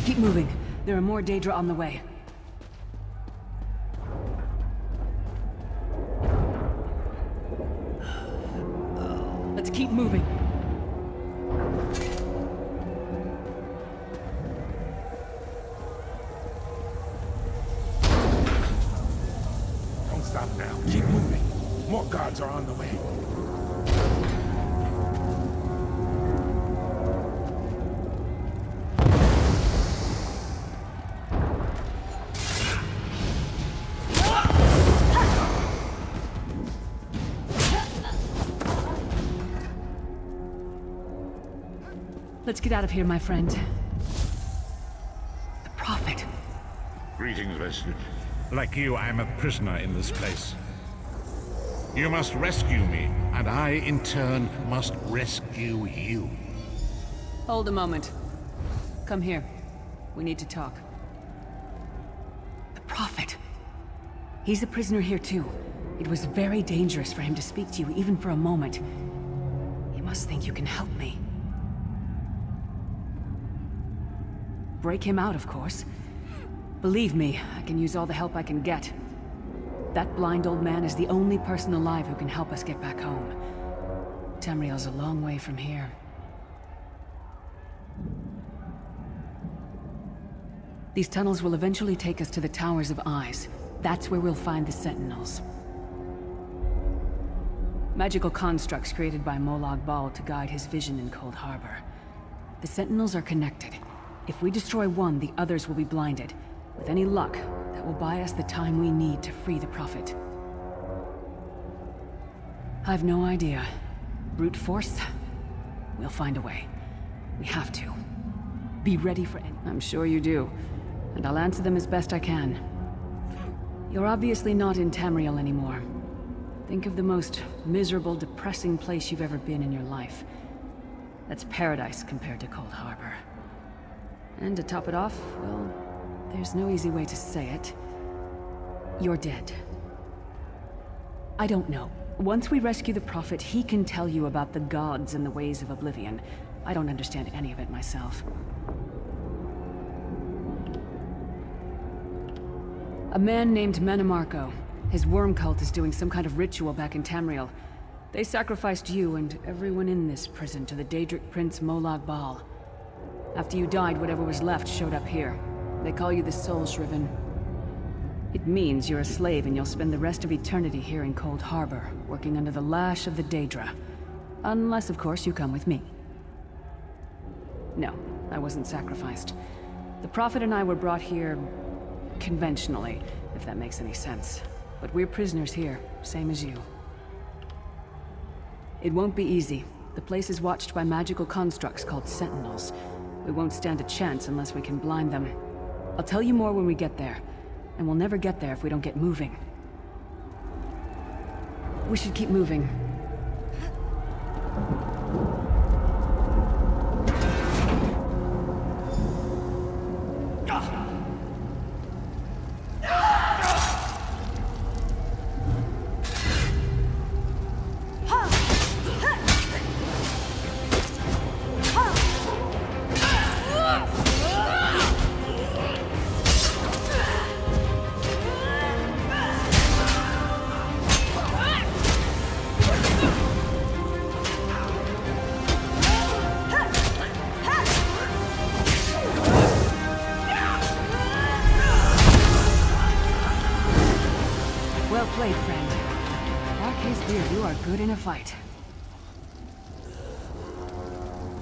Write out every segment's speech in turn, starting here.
Keep moving. There are more Daedra on the way. Let's keep moving. Don't stop now. Keep moving. More guards are on the way. Let's get out of here, my friend. The Prophet. Greetings, resident. Like you, I am a prisoner in this place. You must rescue me, and I, in turn, must rescue you. Hold a moment. Come here. We need to talk. The Prophet. He's a prisoner here, too. It was very dangerous for him to speak to you, even for a moment. You must think you can help me. Break him out, of course. Believe me, I can use all the help I can get. That blind old man is the only person alive who can help us get back home. Tamriel's a long way from here. These tunnels will eventually take us to the Towers of Eyes. That's where we'll find the Sentinels. Magical constructs created by Molag Bal to guide his vision in Cold Harbor. The Sentinels are connected. If we destroy one, the others will be blinded. With any luck, that will buy us the time we need to free the Prophet. I've no idea. Brute force? We'll find a way. We have to. Be ready for any— I'm sure you do. And I'll answer them as best I can. You're obviously not in Tamriel anymore. Think of the most miserable, depressing place you've ever been in your life. That's paradise compared to Cold Harbor. And to top it off, well, there's no easy way to say it. You're dead. I don't know. Once we rescue the Prophet, he can tell you about the gods and the ways of Oblivion. I don't understand any of it myself. A man named Mannimarco. His worm cult is doing some kind of ritual back in Tamriel. They sacrificed you and everyone in this prison to the Daedric Prince Molag Bal. After you died, whatever was left showed up here. They call you the Soul Shriven. It means you're a slave and you'll spend the rest of eternity here in Cold Harbor, working under the lash of the Daedra. Unless, of course, you come with me. No, I wasn't sacrificed. The Prophet and I were brought here conventionally, if that makes any sense. But we're prisoners here, same as you. It won't be easy. The place is watched by magical constructs called Sentinels. We won't stand a chance unless we can blind them. I'll tell you more when we get there. And we'll never get there if we don't get moving. We should keep moving. Fight.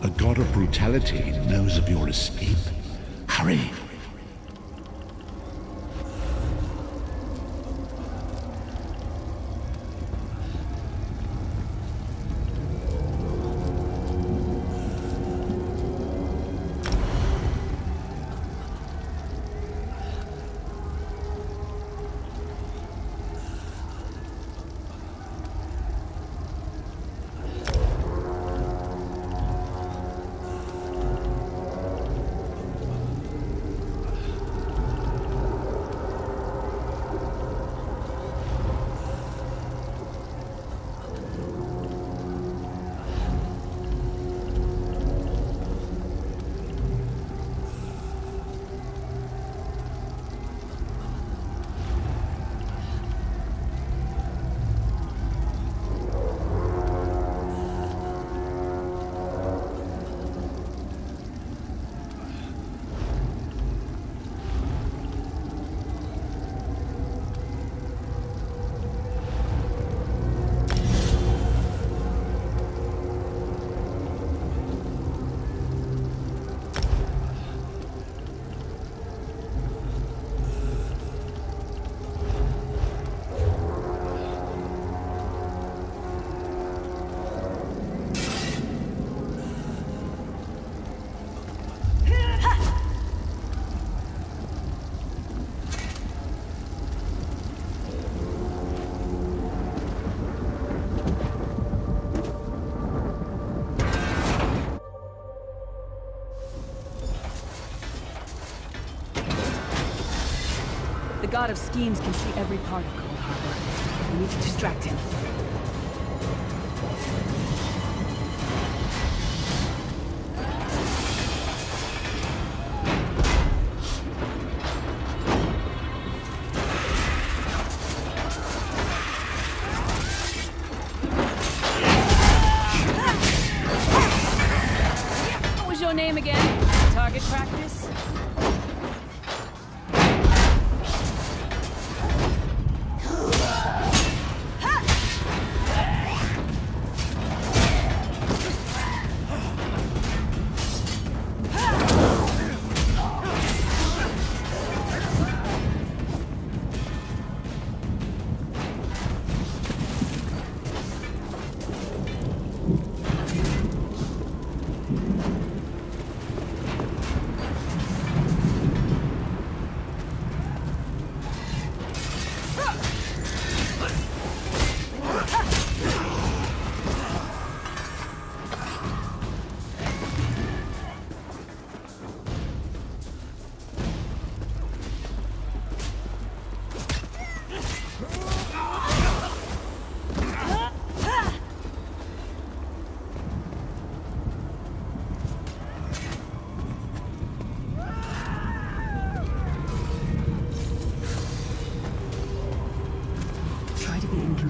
A god of brutality knows of your escape. Hurry! The God of Schemes can see every part of Cold Harbor. We need to distract him. What was your name again? Target practice?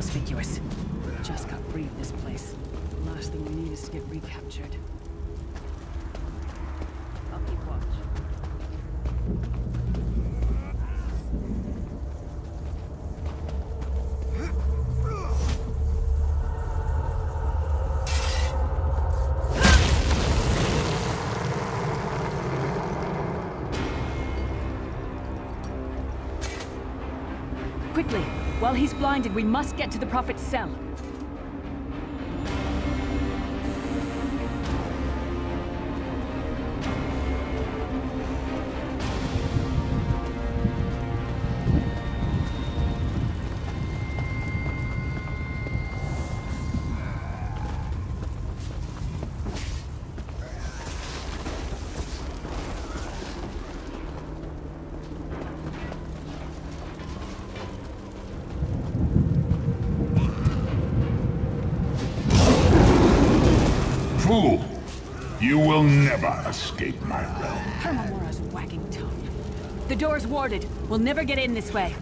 inconspicuous. Just got free of this place. The last thing we need is to get recaptured. I'll keep watch. Quickly! While he's blinded, we must get to the Prophet's cell. Fool! You will never escape my realm. Hamamora's wagging tongue. The door's warded. We'll never get in this way.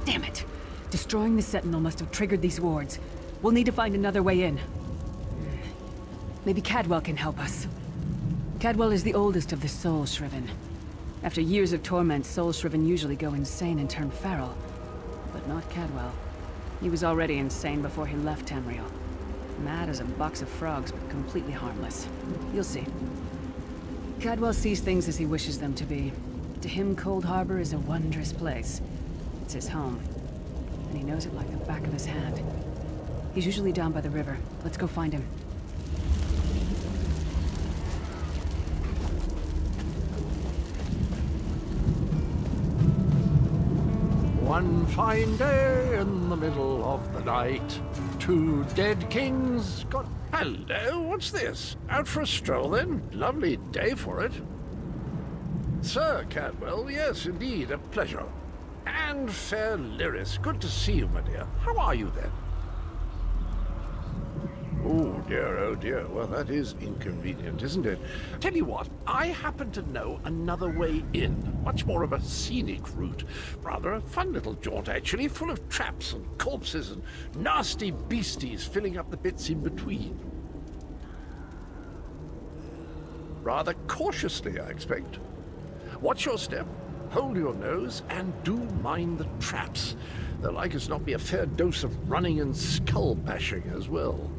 Damn it! Destroying the Sentinel must have triggered these wards. We'll need to find another way in. Maybe Cadwell can help us. Cadwell is the oldest of the Soul Shriven. After years of torment, Soul Shriven usually go insane and turn feral. But not Cadwell. He was already insane before he left Tamriel. Mad as a box of frogs, but completely harmless. You'll see. Cadwell sees things as he wishes them to be. To him, Cold Harbor is a wondrous place. It's his home. And he knows it like the back of his hand. He's usually down by the river. Let's go find him. One fine day in the middle of the night, two dead kings got... Hello, what's this? Out for a stroll then? Lovely day for it. Sir Cadwell, yes, indeed, a pleasure. And fair Lyris, good to see you, my dear. How are you then? Oh dear, well that is inconvenient, isn't it? Tell you what, I happen to know another way in. Much more of a scenic route. Rather a fun little jaunt, actually, full of traps and corpses and nasty beasties filling up the bits in between. Rather cautiously, I expect. Watch your step, hold your nose, and do mind the traps. There'll like as not be a fair dose of running and skull bashing as well.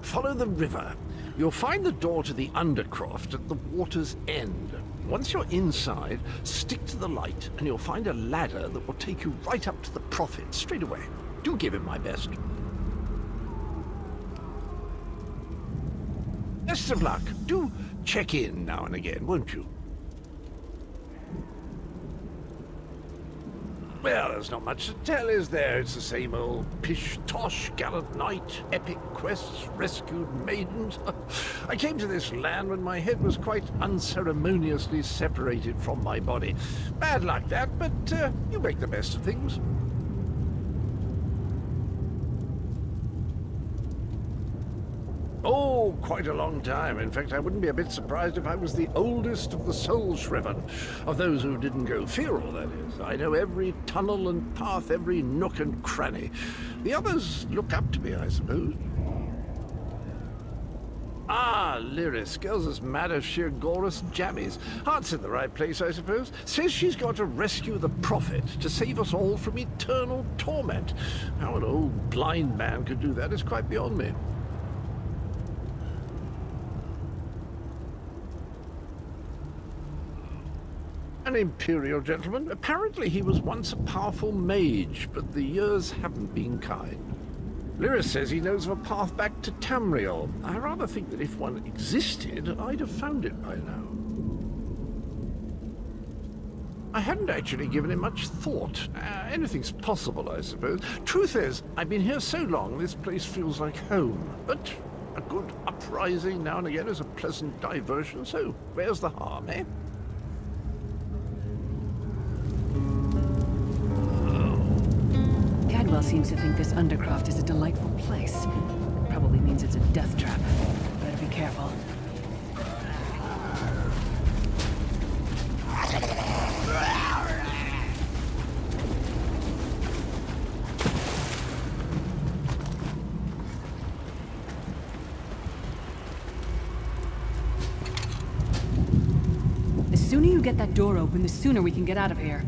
Follow the river. You'll find the door to the Undercroft at the water's end. Once you're inside, stick to the light, and you'll find a ladder that will take you right up to the Prophet straight away. Do give him my best. Best of luck. Do check in now and again, won't you? Well, there's not much to tell, is there? It's the same old pish-tosh, gallant knight, epic quests, rescued maidens. I came to this land when my head was quite unceremoniously separated from my body. Bad luck that, but you make the best of things. Oh, quite a long time. In fact, I wouldn't be a bit surprised if I was the oldest of the Soul Shriven. Of those who didn't go feral, that is. I know every tunnel and path, every nook and cranny. The others look up to me, I suppose. Ah, Lyris. Girl's as mad as sheer Gorus jammies. Heart's in the right place, I suppose. Says she's got to rescue the Prophet to save us all from eternal torment. How an old blind man could do that is quite beyond me. An Imperial gentleman. Apparently he was once a powerful mage, but the years haven't been kind. Lyris says he knows of a path back to Tamriel. I rather think that if one existed, I'd have found it by now. I hadn't actually given it much thought. Anything's possible, I suppose. Truth is, I've been here so long, this place feels like home. But A good uprising now and again is a pleasant diversion, so where's the harm, eh? Cadwell seems to think this Undercroft is a delightful place. Probably means it's a death trap. Better be careful. The sooner you get that door open, the sooner we can get out of here.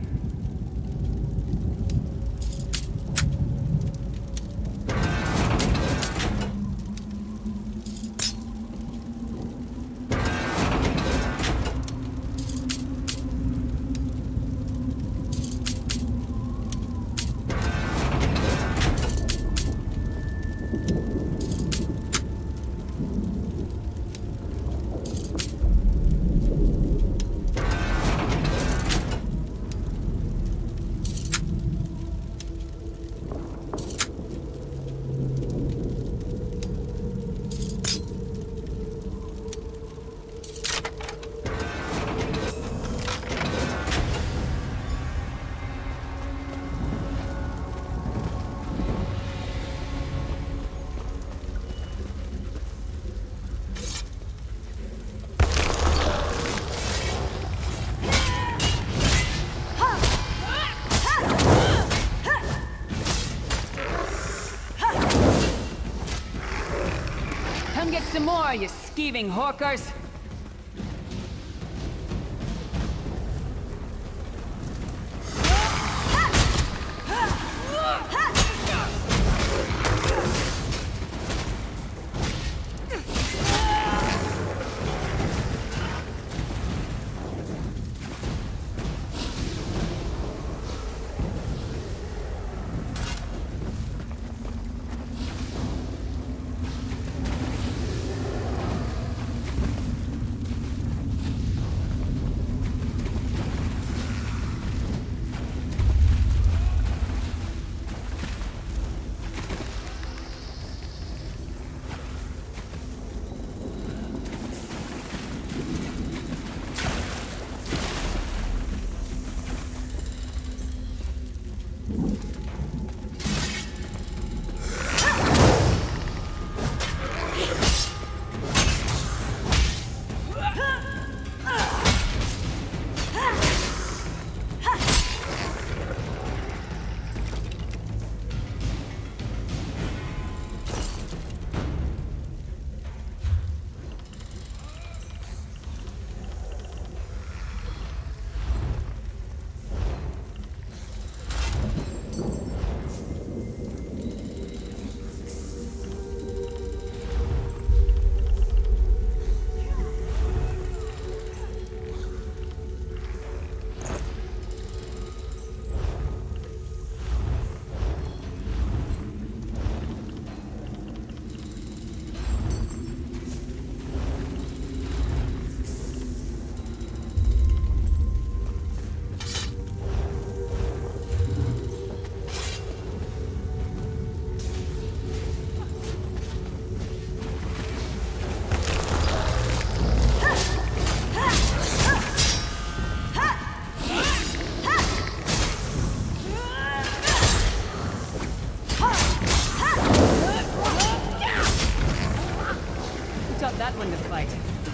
Some more, you skeeving hawkers!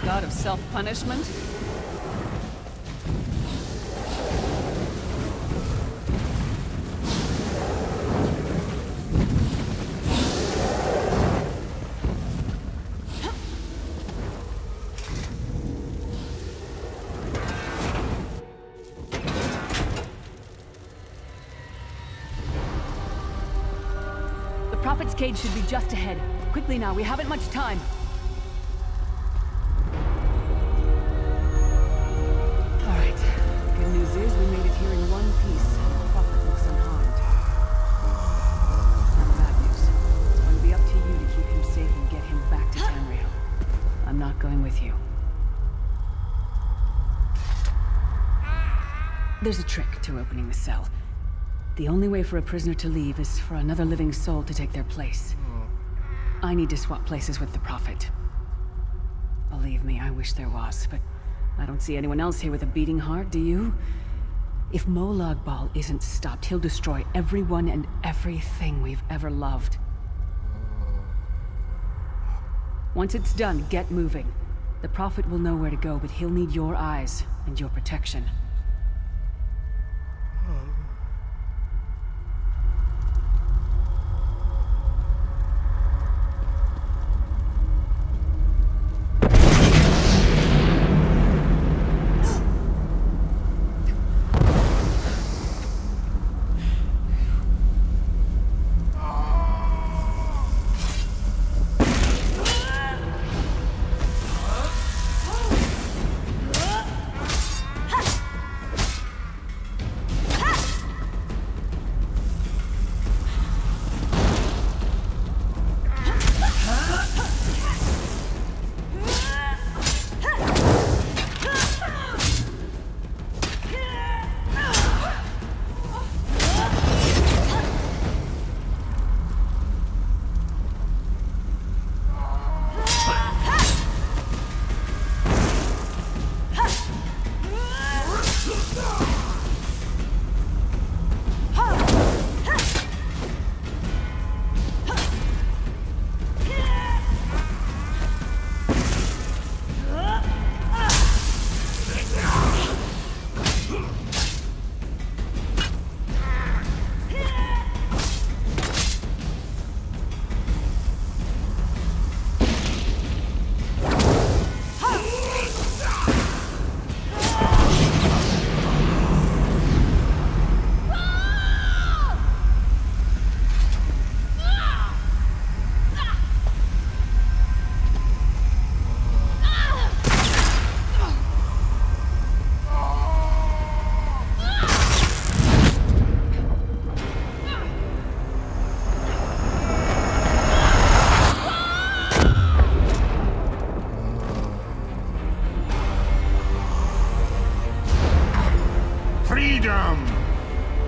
God of self-punishment? The Prophet's cage should be just ahead. Quickly now, we haven't much time. There's a trick to opening the cell. The only way for a prisoner to leave is for another living soul to take their place. I need to swap places with the Prophet. Believe me, I wish there was, but I don't see anyone else here with a beating heart, do you? If Molag Bal isn't stopped, he'll destroy everyone and everything we've ever loved. Once it's done, get moving. The Prophet will know where to go, but he'll need your eyes and your protection.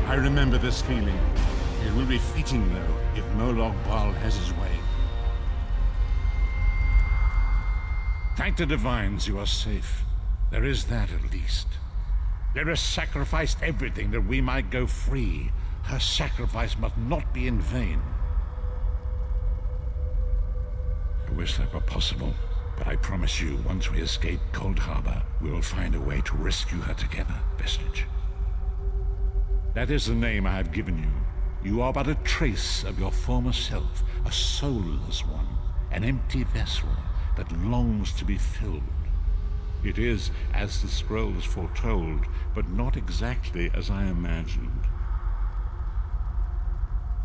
I remember this feeling. It will be fleeting, though, if Molag Bal has his way. Thank the Divines you are safe. There is that, at least. Lyra sacrificed everything that we might go free. Her sacrifice must not be in vain. I wish that were possible, but I promise you, once we escape Cold Harbor, we will find a way to rescue her together, Vestige. That is the name I have given you. You are but a trace of your former self, a soulless one, an empty vessel that longs to be filled. It is, as the scrolls foretold, but not exactly as I imagined.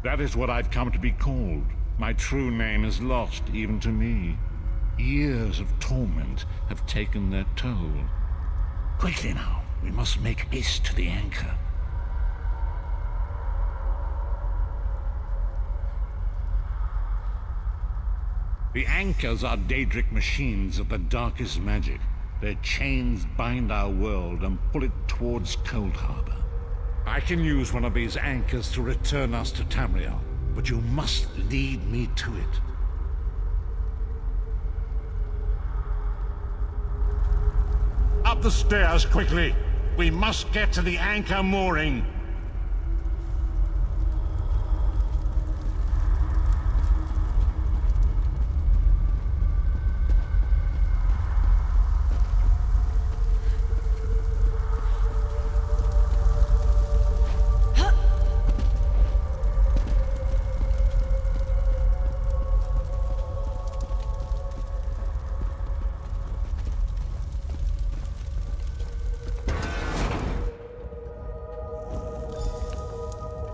That is what I've come to be called. My true name is lost, even to me. Years of torment have taken their toll. Quickly now, we must make haste to the anchor. The anchors are Daedric machines of the darkest magic. Their chains bind our world and pull it towards Cold Harbor. I can use one of these anchors to return us to Tamriel, but you must lead me to it. Up the stairs, quickly! We must get to the anchor mooring!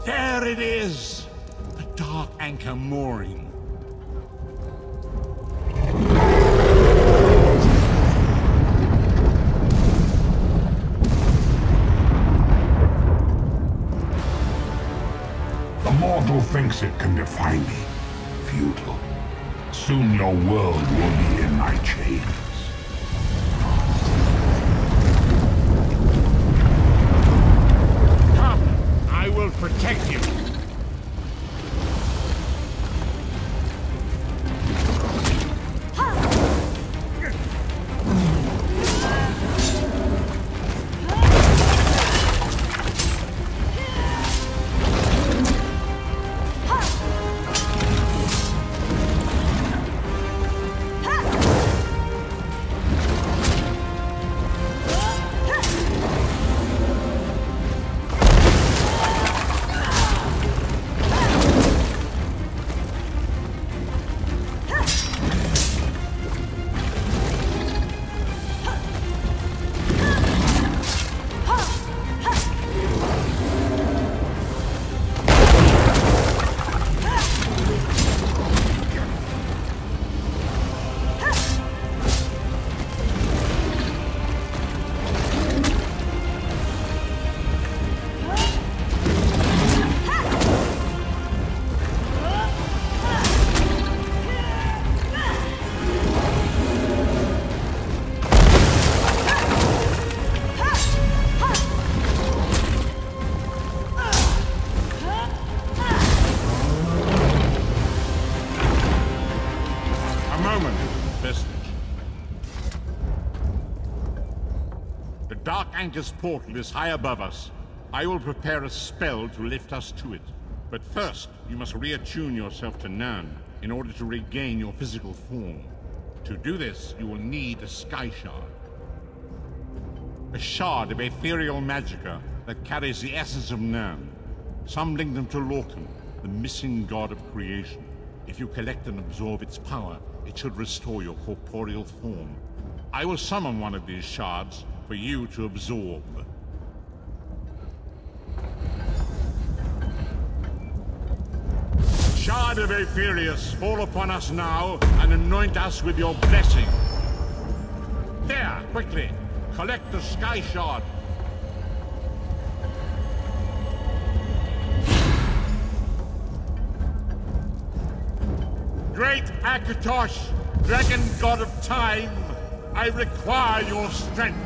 There it is! The dark anchor mooring. The mortal thinks it can defy me. Futile. Soon your world will be in my chains. I will protect you. Vestige. The Dark Anchor's portal is high above us. I will prepare a spell to lift us to it. But first, you must reattune yourself to Nirn in order to regain your physical form. To do this, you will need a Sky Shard. A shard of ethereal magicka that carries the essence of Nirn. Some link them to Lorkhan, the missing god of creation. If you collect and absorb its power, it should restore your corporeal form. I will summon one of these shards for you to absorb. Shard of Aetherius, fall upon us now and anoint us with your blessing. There, quickly, collect the Sky Shard. Great Akatosh, dragon god of time, I require your strength.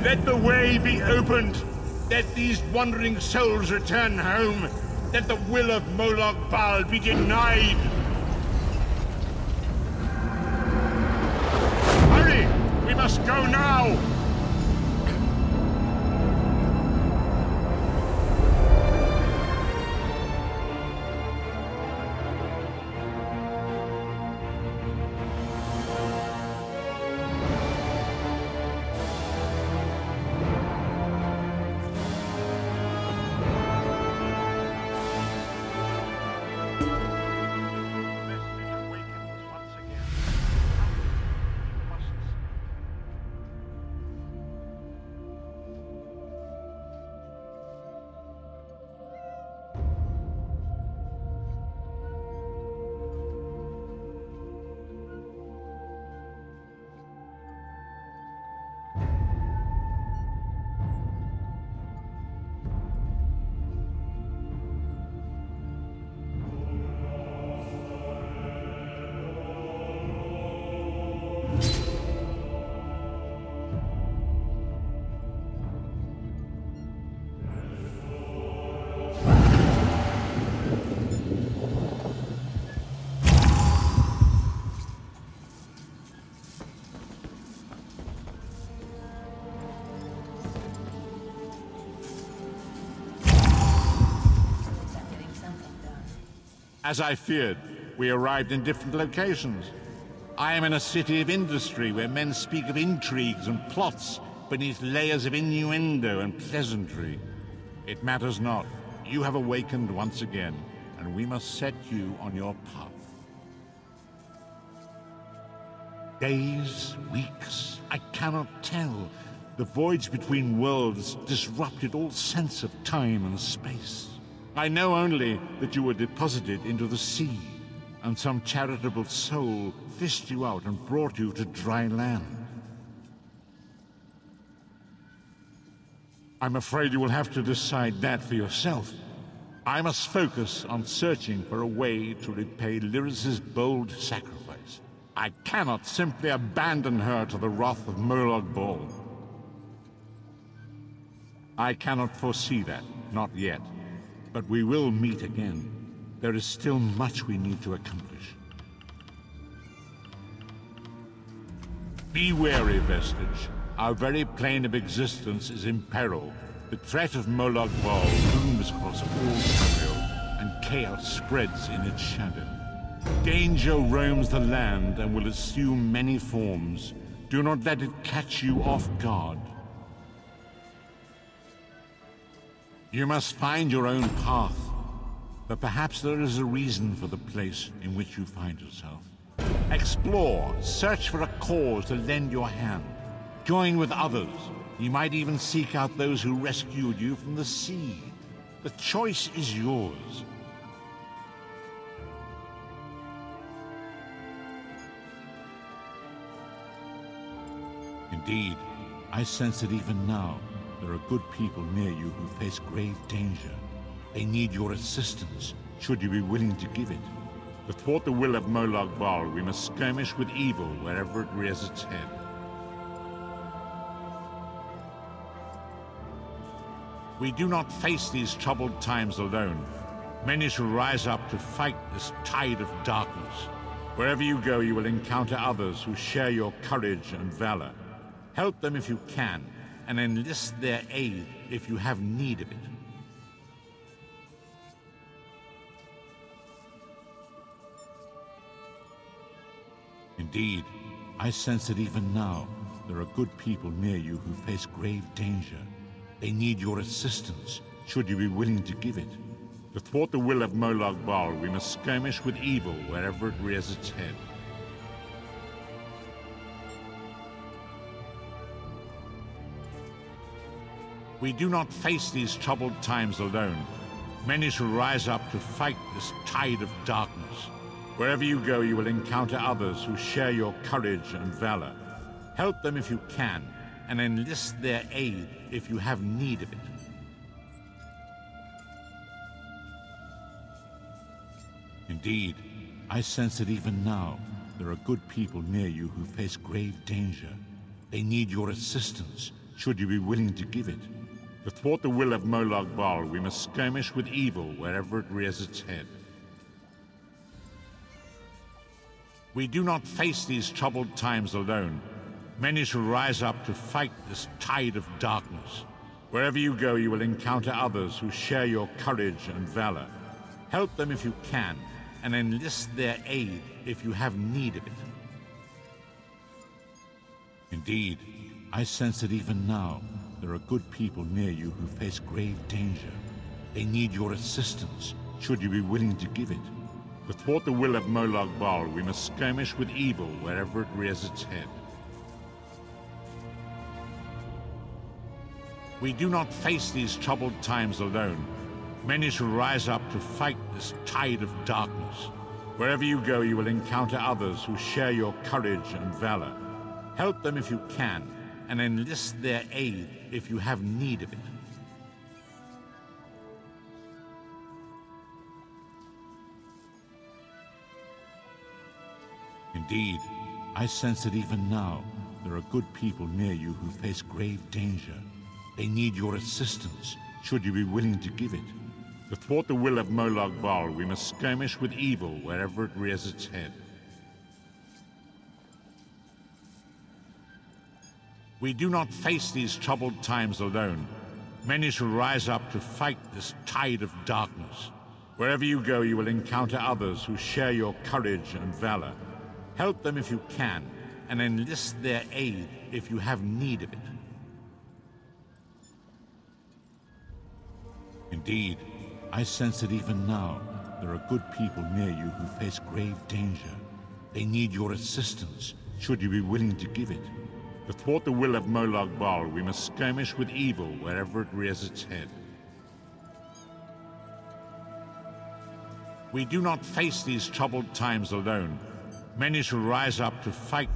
Let the way be opened. Let these wandering souls return home. Let the will of Molag Bal be denied. Hurry! We must go now! As I feared, we arrived in different locations. I am in a city of industry where men speak of intrigues and plots beneath layers of innuendo and pleasantry. It matters not. You have awakened once again, and we must set you on your path. Days, weeks, I cannot tell. The voyage between worlds disrupted all sense of time and space. I know only that you were deposited into the sea, and some charitable soul fished you out and brought you to dry land. I'm afraid you will have to decide that for yourself. I must focus on searching for a way to repay Lyris's bold sacrifice. I cannot simply abandon her to the wrath of Molag Bal. I cannot foresee that, not yet. But we will meet again. There is still much we need to accomplish. Be wary, Vestige. Our very plane of existence is in peril. The threat of Molag Bal looms across all Tamriel, and chaos spreads in its shadow. Danger roams the land and will assume many forms. Do not let it catch you off guard. You must find your own path, but perhaps there is a reason for the place in which you find yourself. Explore, search for a cause to lend your hand. Join with others. You might even seek out those who rescued you from the sea. The choice is yours. Indeed, I sense it even now. There are good people near you who face grave danger. They need your assistance, should you be willing to give it. To thwart the will of Molag Bal, we must skirmish with evil wherever it rears its head. We do not face these troubled times alone. Many shall rise up to fight this tide of darkness. Wherever you go, you will encounter others who share your courage and valor. Help them if you can, and enlist their aid if you have need of it. Indeed, I sense that even now, there are good people near you who face grave danger. They need your assistance, should you be willing to give it. To thwart the will of Molag Bal, we must skirmish with evil wherever it rears its head. We do not face these troubled times alone. Many shall rise up to fight this tide of darkness. Wherever you go, you will encounter others who share your courage and valor. Help them if you can, and enlist their aid if you have need of it. Indeed, I sense that even now, there are good people near you who face grave danger. They need your assistance, should you be willing to give it. To thwart the will of Molag Bal, we must skirmish with evil wherever it rears its head. We do not face these troubled times alone. Many shall rise up to fight this tide of darkness. Wherever you go, you will encounter others who share your courage and valor. Help them if you can, and enlist their aid if you have need of it. Indeed, I sense that even now, there are good people near you who face grave danger. They need your assistance, should you be willing to give it. To thwart the will of Molag Bal, we must skirmish with evil wherever it rears its head. We do not face these troubled times alone. Many shall rise up to fight this tide of darkness. Wherever you go, you will encounter others who share your courage and valor. Help them if you can, and enlist their aid if you have need of it. Indeed, I sense that even now, there are good people near you who face grave danger. They need your assistance, should you be willing to give it. To thwart the will of Molag Bal, we must skirmish with evil wherever it rears its head. We do not face these troubled times alone. Many shall rise up to fight this tide of darkness. Wherever you go, you will encounter others who share your courage and valor. Help them if you can, and enlist their aid if you have need of it. Indeed, I sense that even now, there are good people near you who face grave danger. They need your assistance, should you be willing to give it. To thwart the will of Molag Bal, we must skirmish with evil wherever it rears its head. We do not face these troubled times alone. Many shall rise up to fight.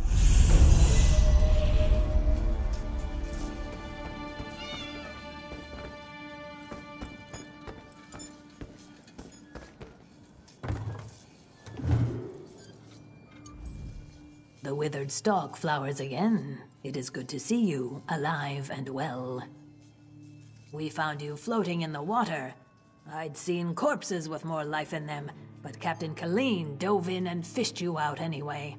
The withered stalk flowers again. It is good to see you, alive and well. We found you floating in the water. I'd seen corpses with more life in them, but Captain Khaleen dove in and fished you out anyway.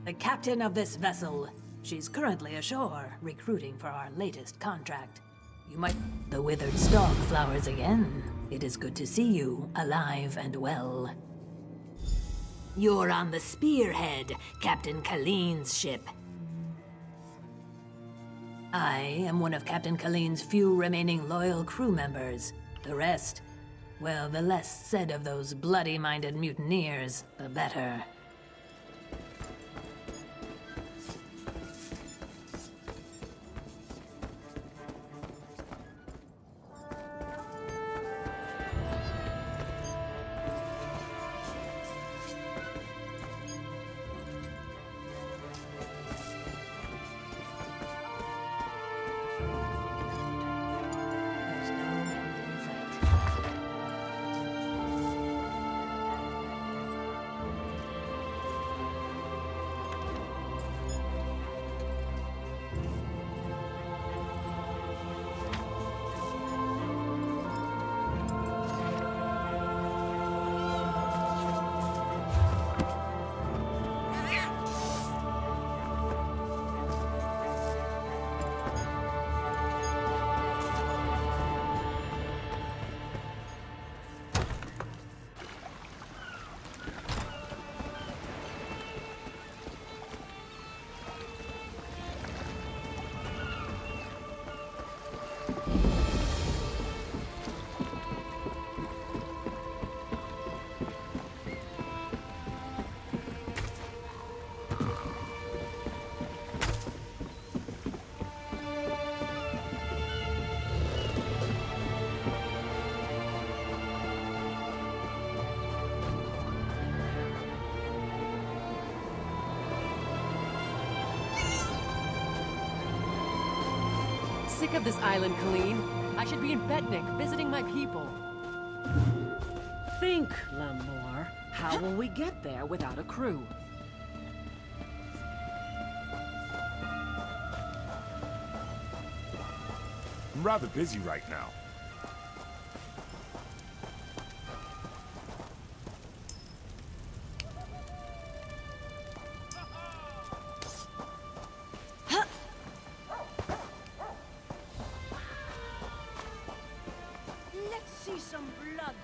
The captain of this vessel. She's currently ashore, recruiting for our latest contract. You might... The withered stalk flowers again. It is good to see you, alive and well. You're on the Spearhead, Captain Khaleen's ship. I am one of Captain Khaleen's few remaining loyal crew members. The rest, well, the less said of those bloody-minded mutineers, the better. sick of this island, Colleen. I should be in Betnik, visiting my people. Think, Lemore. How will we get there without a crew? I'm rather busy right now. Let's see some blood.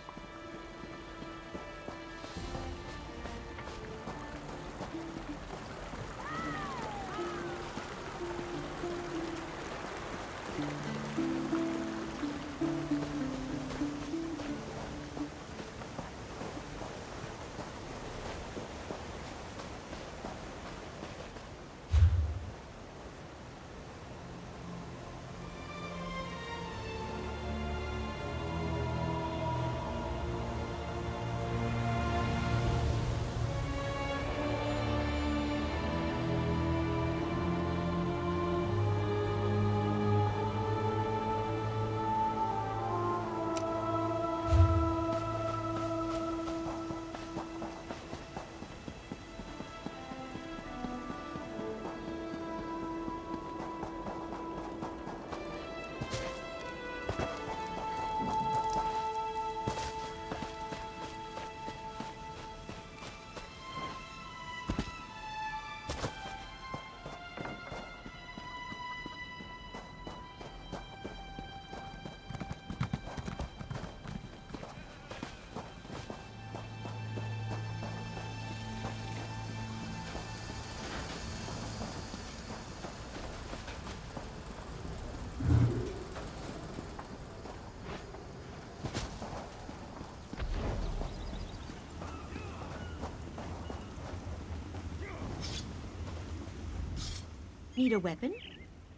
Need a weapon?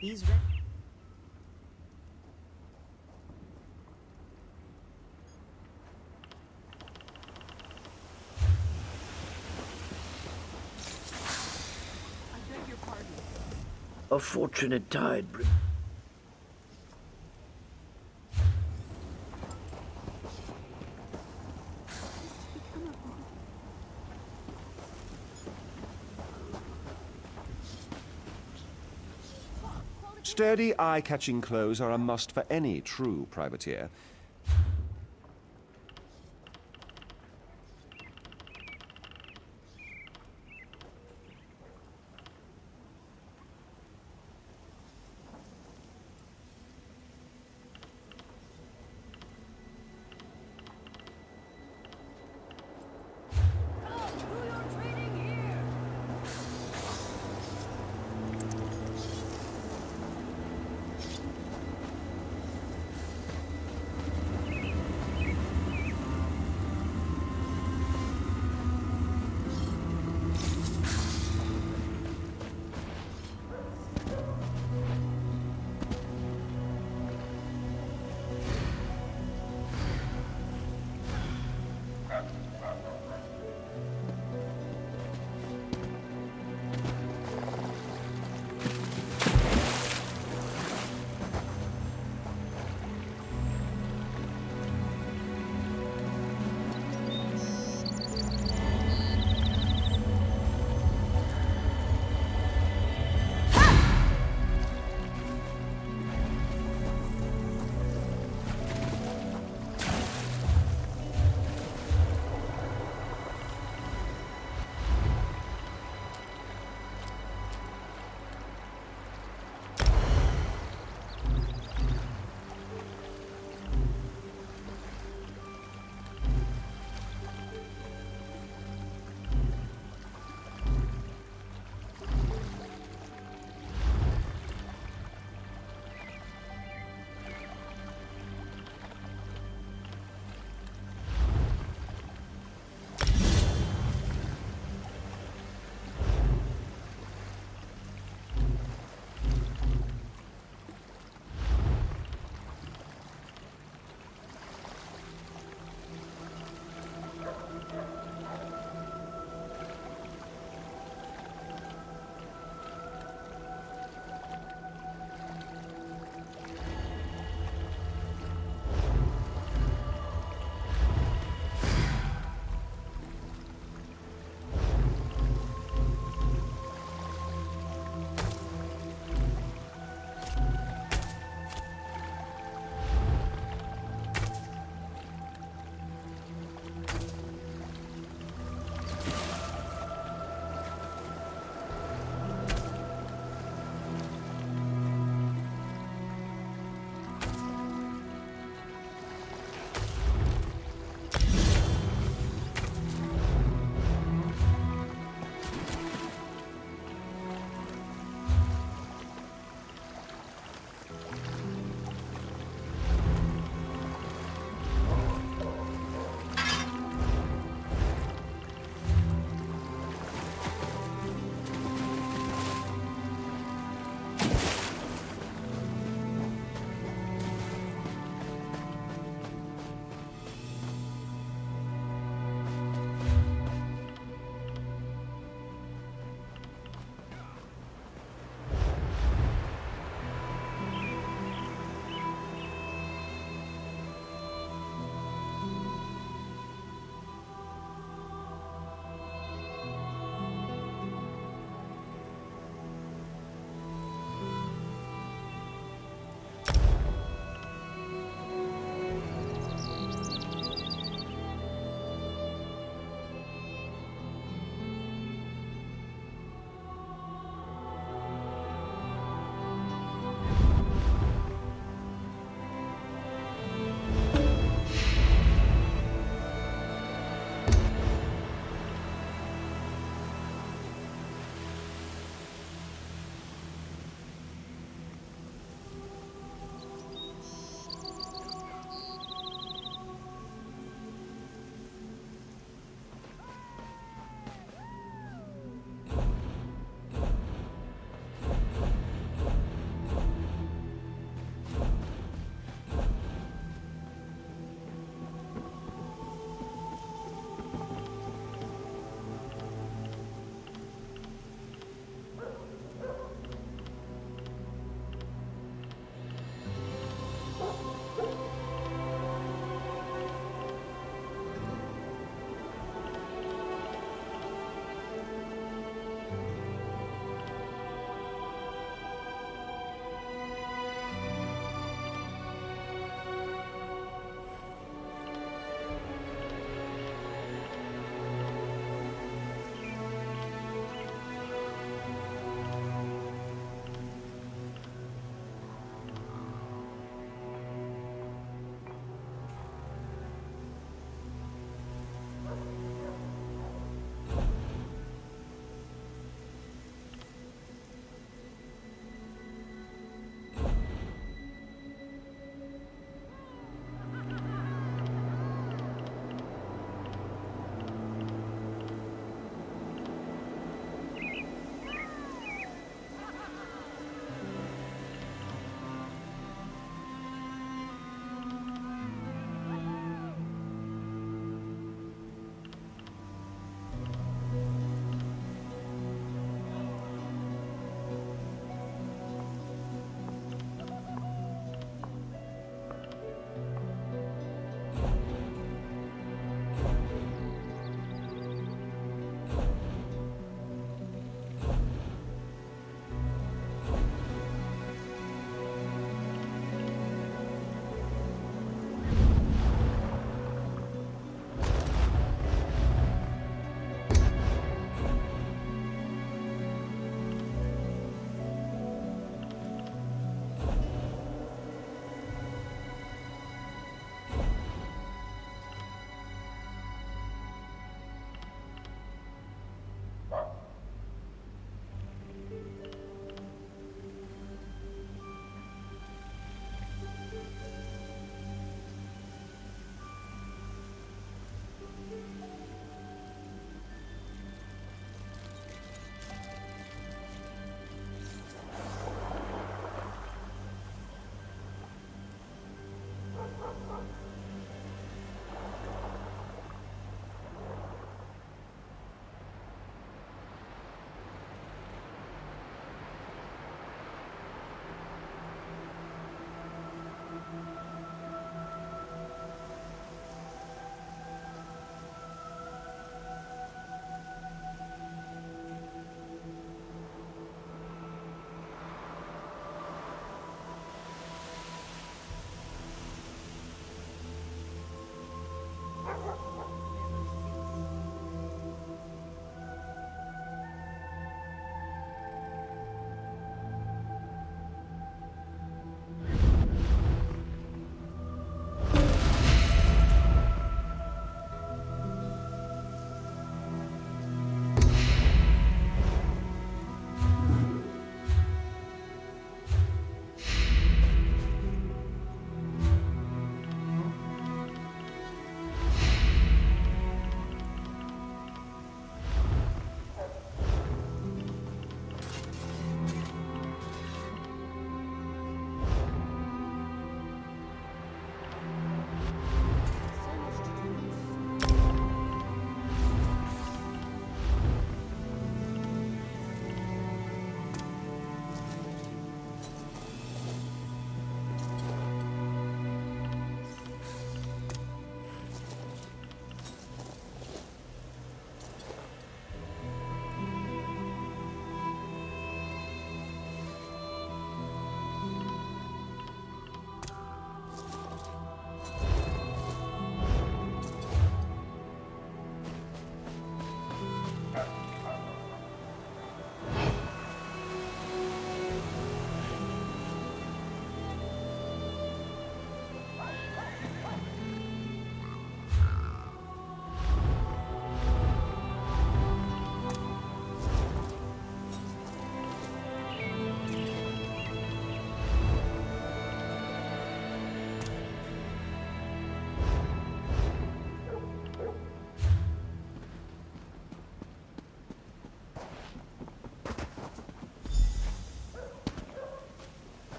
These weapons. I beg your pardon. A fortunate tide. Sturdy, eye-catching clothes are a must for any true privateer.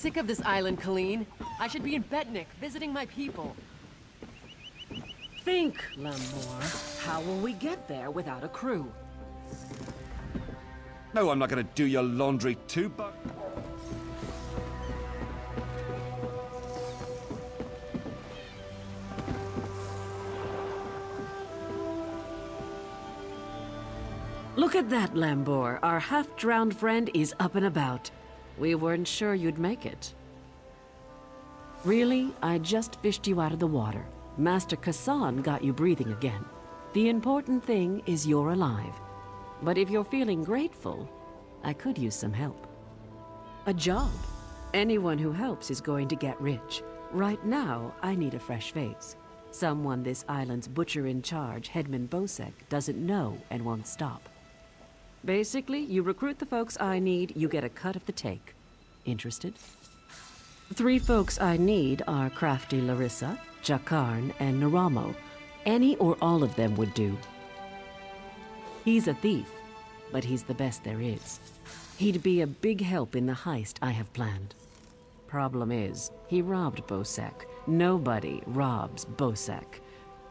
sick of this island, Colleen. I should be in Betnik, visiting my people. Think, Lambour. How will we get there without a crew? No, I'm not gonna do your laundry too, but... Look at that, Lambour. Our half-drowned friend is up and about. We weren't sure you'd make it. Really, I just fished you out of the water. Master Kassan got you breathing again. The important thing is you're alive. But if you're feeling grateful, I could use some help. A job. Anyone who helps is going to get rich. Right now, I need a fresh face. Someone this island's butcher-in-charge, Headman Bosek, doesn't know and won't stop. Basically, you recruit the folks I need, you get a cut of the take. Interested? 3 folks I need are Crafty Larissa, Jakarn, and Naramo. Any or all of them would do. He's a thief, but he's the best there is. He'd be a big help in the heist I have planned. Problem is, he robbed Bosek. Nobody robs Bosek.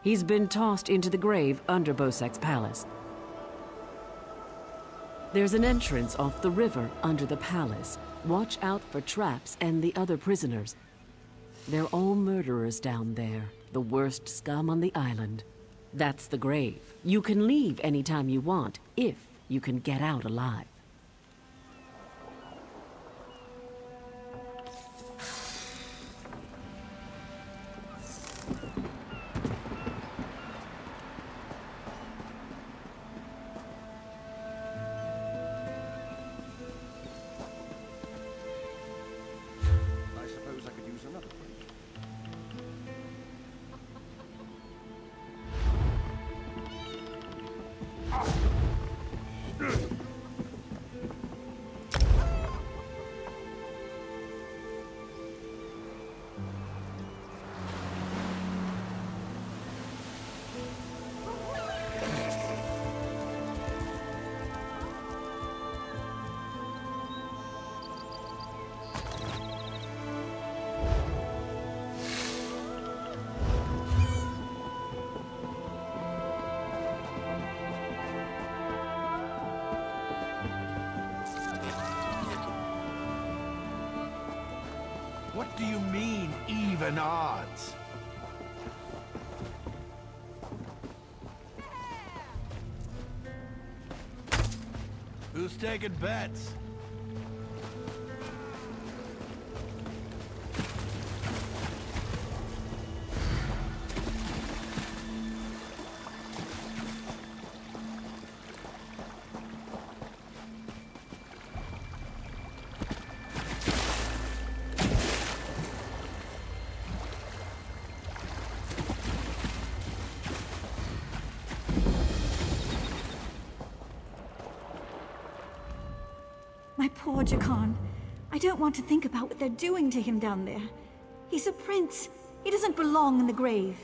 He's been tossed into the grave under Bosek's palace. There's an entrance off the river under the palace. Watch out for traps and the other prisoners. They're all murderers down there, the worst scum on the island. That's the grave. You can leave anytime you want, if you can get out alive. What do you mean, even odds? Who's taking bets? My poor Jakarn. I don't want to think about what they're doing to him down there. He's a prince. He doesn't belong in the grave.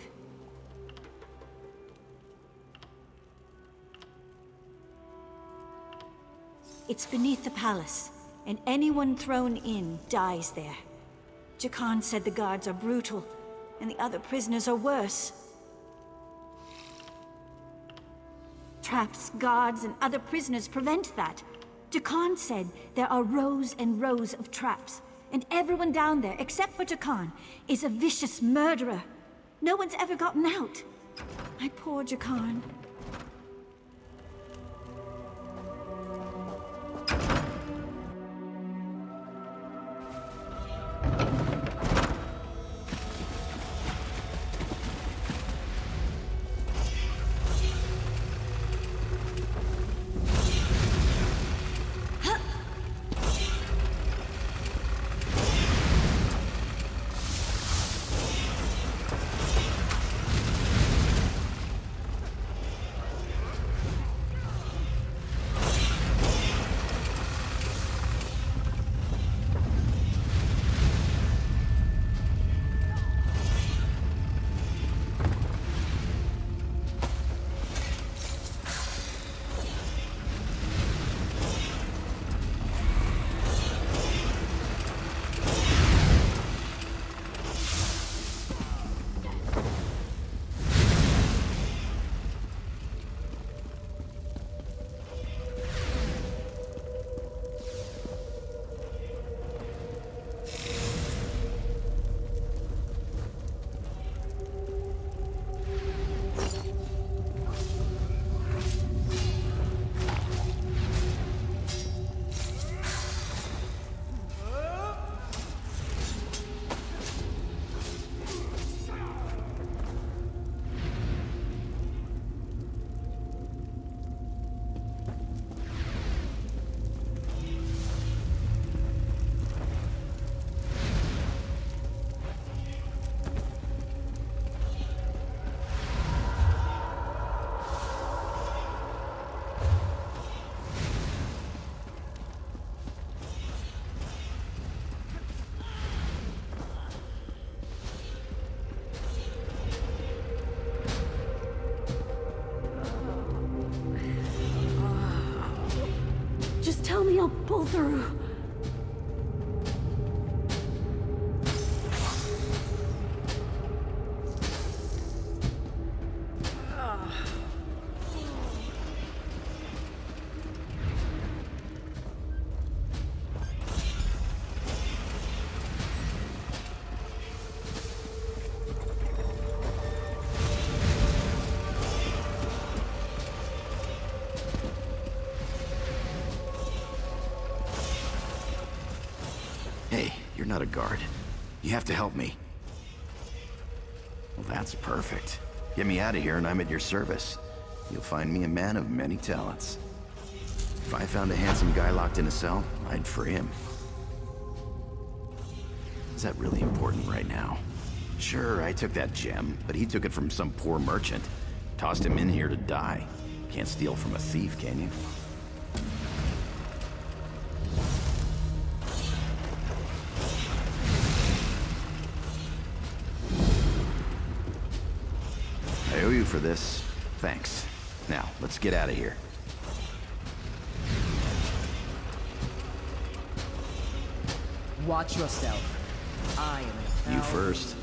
It's beneath the palace, and anyone thrown in dies there. Jakarn said the guards are brutal, and the other prisoners are worse. Traps, guards, and other prisoners prevent that. Jakarn said there are rows and rows of traps, and everyone down there, except for Jakarn, is a vicious murderer. No one's ever gotten out. My poor Jakarn. I'll pull through. Hey, you're not a guard. You have to help me. Well, that's perfect. Get me out of here and I'm at your service. You'll find me a man of many talents. If I found a handsome guy locked in a cell, I'd free him. Is that really important right now? Sure, I took that gem, but he took it from some poor merchant. Tossed him in here to die. Can't steal from a thief, can you? I owe you for this. Thanks. Now, let's get out of here. Watch yourself. I am You first.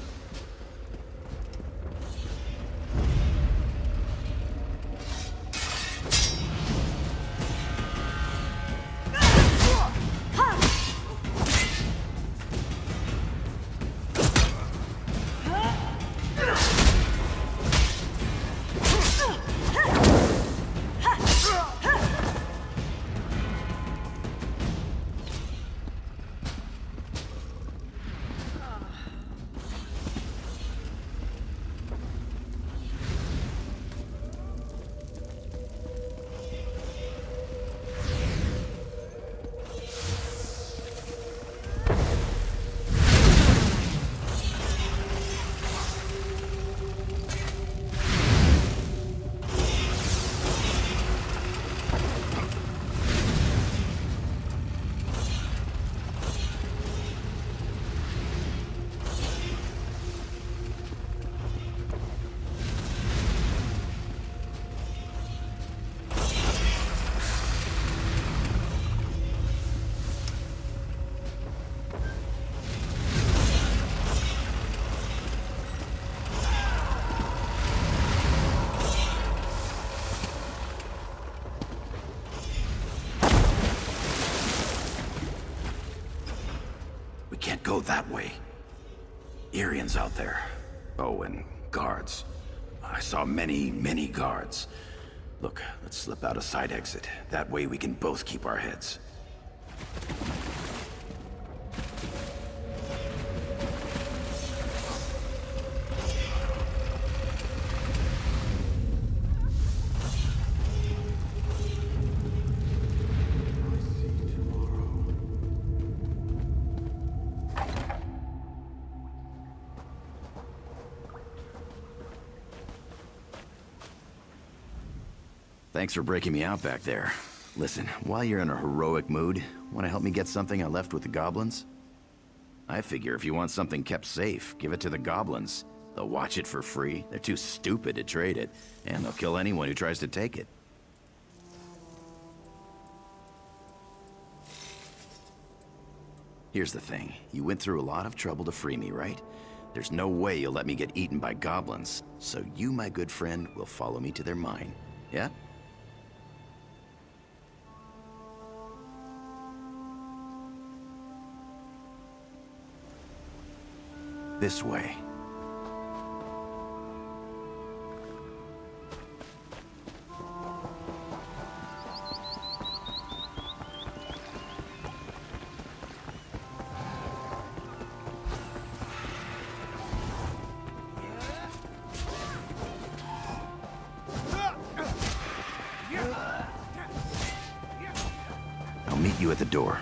Can't go that way. Irians out there. Oh, and guards. I saw many, many guards. Look, let's slip out a side exit. That way we can both keep our heads. Thanks for breaking me out back there. Listen, while you're in a heroic mood, want to help me get something I left with the goblins? I figure if you want something kept safe, give it to the goblins. They'll watch it for free, they're too stupid to trade it, and they'll kill anyone who tries to take it. Here's the thing, you went through a lot of trouble to free me, right? There's no way you'll let me get eaten by goblins, so you, my good friend, will follow me to their mine, yeah? This way. I'll meet you at the door.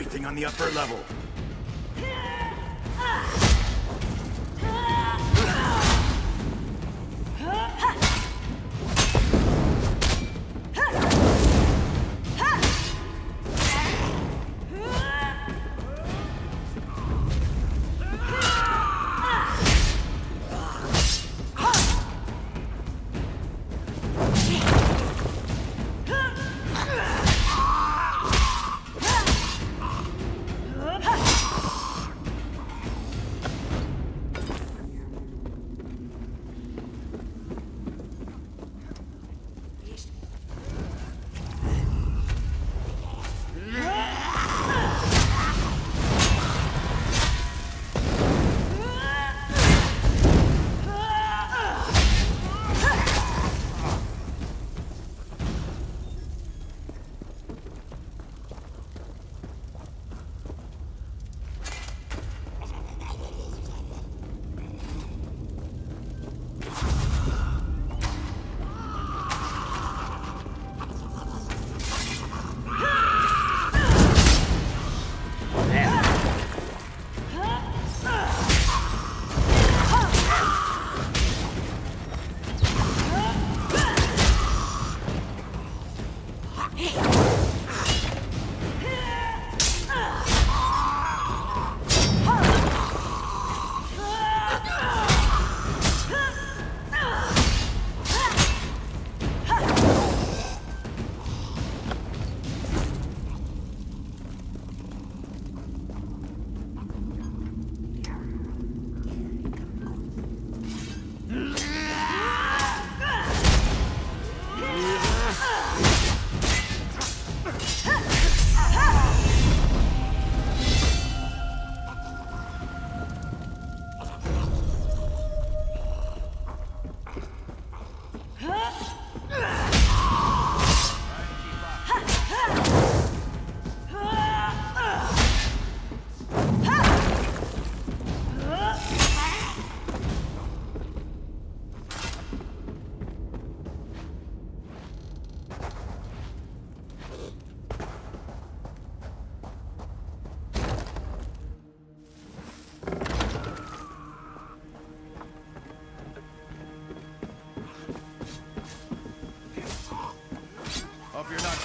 Anything on the upper level?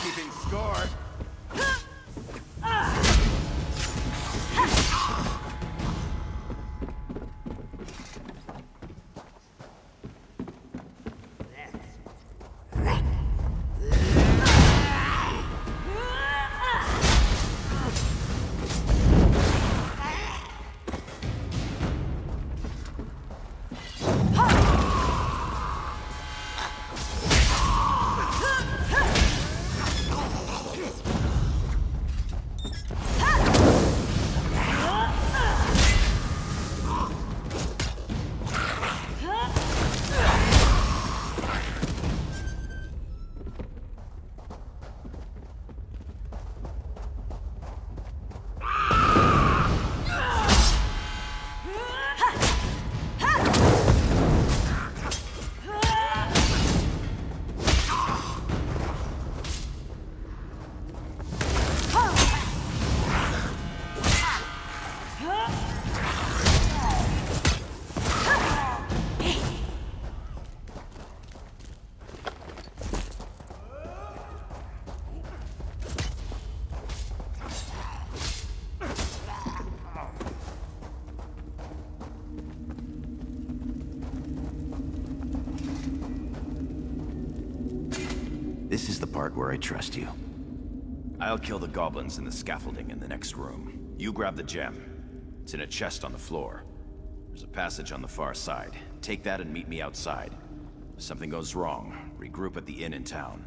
keeping score. This is the part where I trust you. I'll kill the goblins in the scaffolding in the next room. You grab the gem. It's in a chest on the floor. There's a passage on the far side. Take that and meet me outside. If something goes wrong, regroup at the inn in town.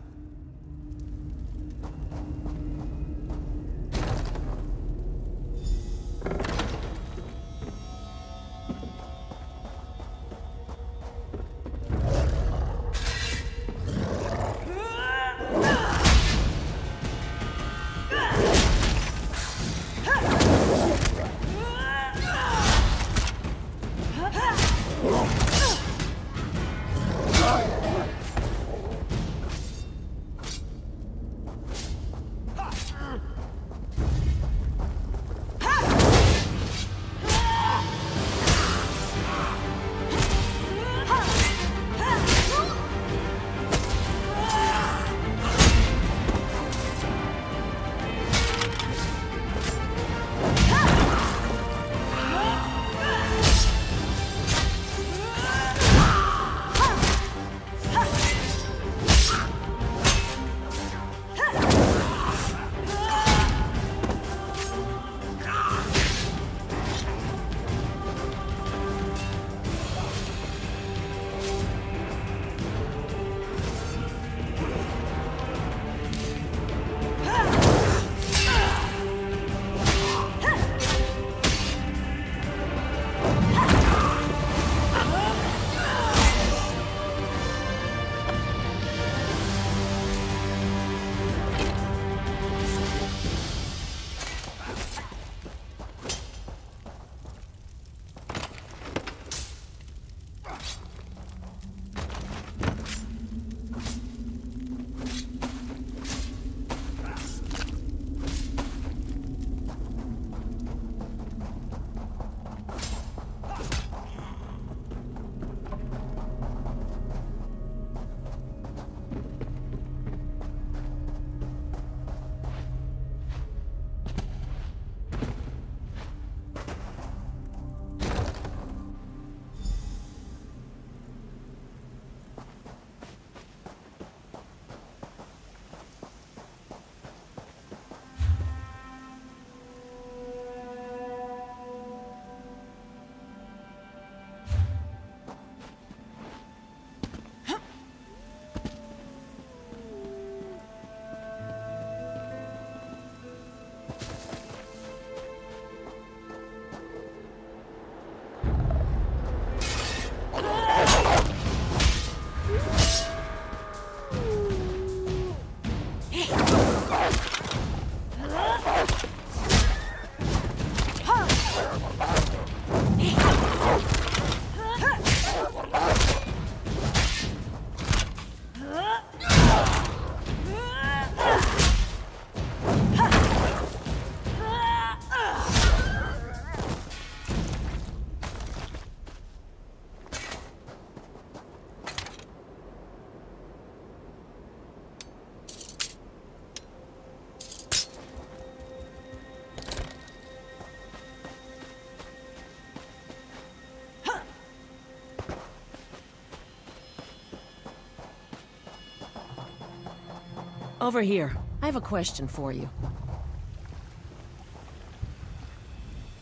Over here. I have a question for you.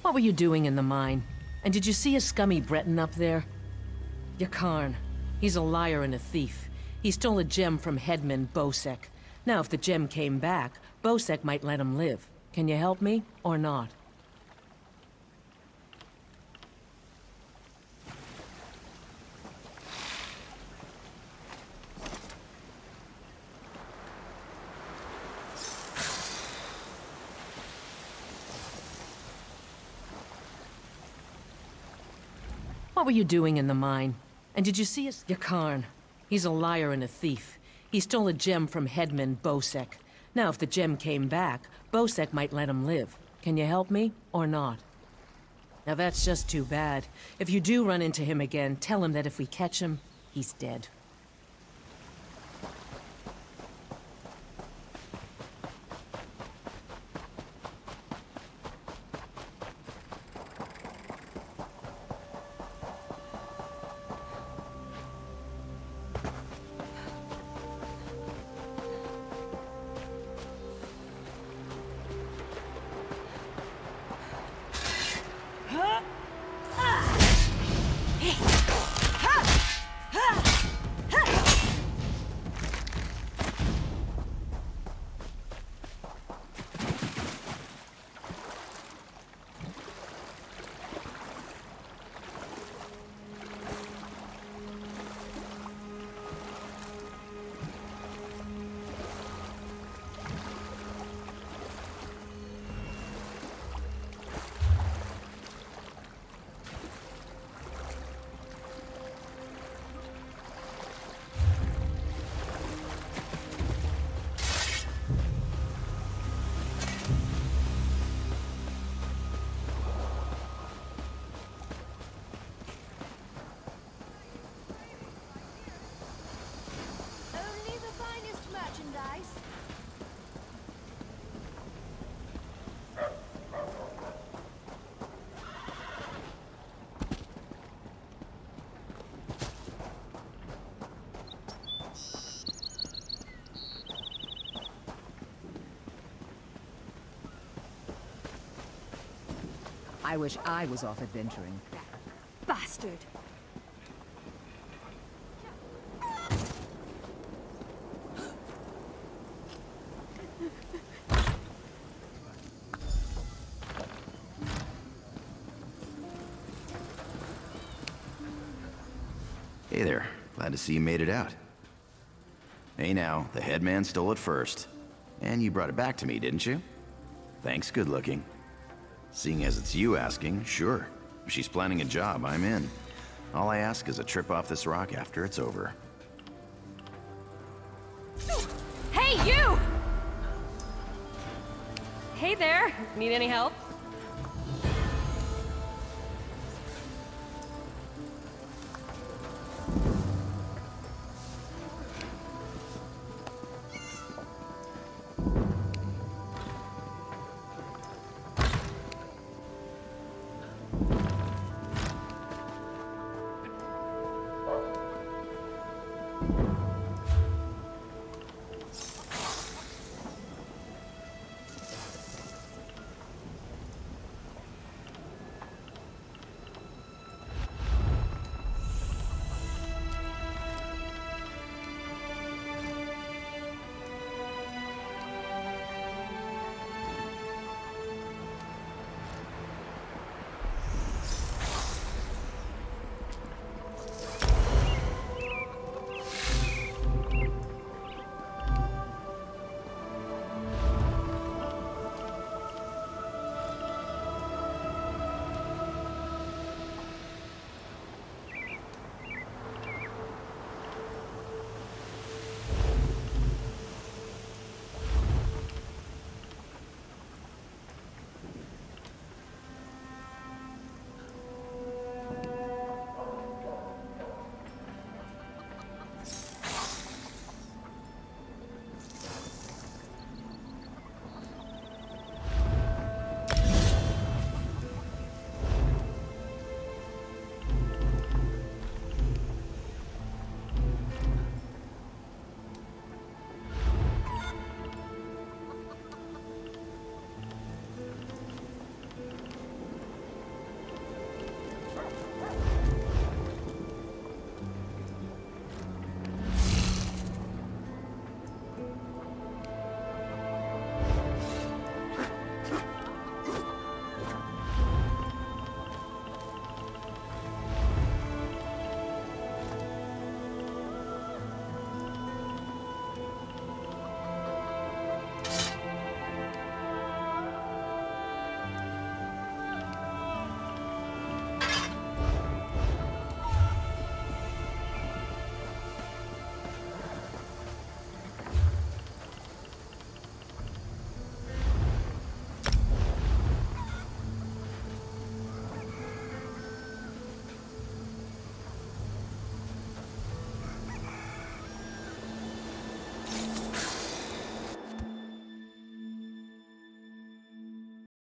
What were you doing in the mine? And did you see a scummy Breton up there? Yakarn. He's a liar and a thief. He stole a gem from headman Bosek. Now, if the gem came back, Bosek might let him live. Can you help me, or not? What were you doing in the mine? And did you see us? Yakarn. He's a liar and a thief. He stole a gem from headman Bosek. Now, if the gem came back, Bosek might let him live. Can you help me, or not? Now that's just too bad. If you do run into him again, tell him that if we catch him, he's dead. I wish I was off adventuring. Bastard! Hey there. Glad to see you made it out. Hey now, the headman stole it first. And you brought it back to me, didn't you? Thanks, good looking. Seeing as it's you asking, sure. If she's planning a job, I'm in. All I ask is a trip off this rock after it's over. Hey, you! Hey there! Need any help?